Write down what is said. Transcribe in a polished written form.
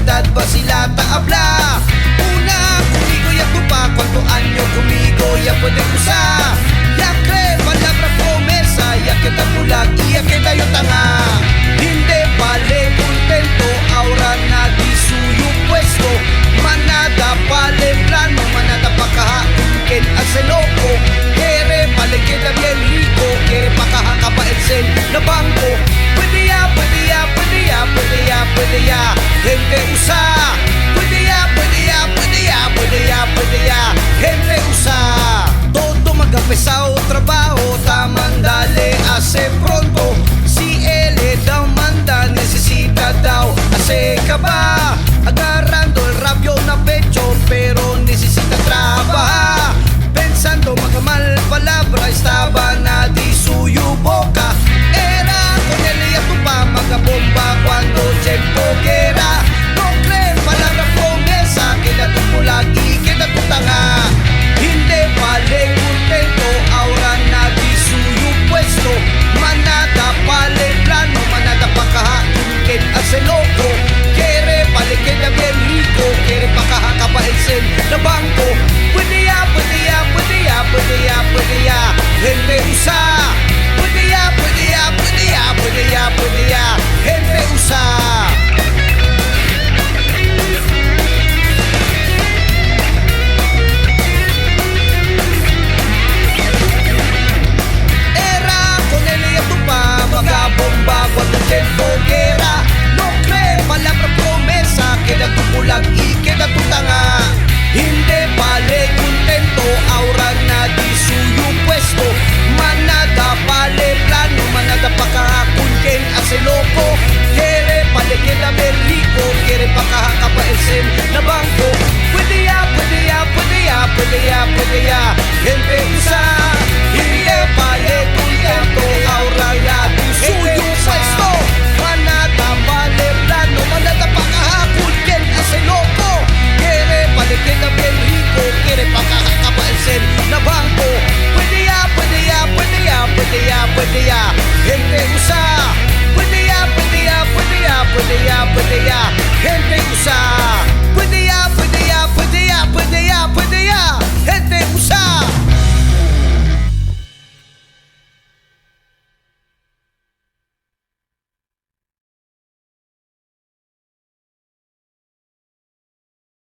realidad ba sila taabla? Una, conmigo ya tu pa, cuántos años conmigo ya pueden usar. Ya cree palabra promesa, ya que ta pulag, ya que tayo tanga. Hindi pale contento, ahora nadie suyo puesto. Manada pale plano, manada pa kahakin hace loco. Quiere pale queda bien rico, quiere pa kahaka pa el cel na bangko. Pwede ya, pwede ya, pwede ya, pwede ya, pwede ya, gente usa. Pwede ya, pwede ya, pwede ya, pwede ya, pwede ya, gente usa. Todo magapesao trabaho, tamang dale, hace pronto. Si él daw manda, necesita daw, hace ka ba? Agarrando el rabio na pecho, pero necesita trabajar. Pensando mga mal palabra, estaba na di suyo boca. Era con él y a tu pa, mga bomba cuando tiempo guerra. No creen palabra promesa, queda tu pulagi, queda tu tanga. Hindi pale contento, ahora nadie suyo puesto. Manada pale plano, manada pa kahakin hace loco. Quiere pale queda bien rico, quiere pa kahaka pa el cel na bangko. Pwede ya, pwede ya, pwede ya, pwede ya, pwede ya, gente usa. Pwede ya, pwede ya, pwede ya, pwede ya, pwede ya, gente usa. Bomba cuando el tiempo guerra. No cree palabra promesa, queda tu pulag y queda tu tanga. Hindi pale contento, ahora nadie suyo puesto. Manada pale plano, manada pa kahakun quien hace loco. Quiere pale queda bien rico, quiere pa kahaka pa el cel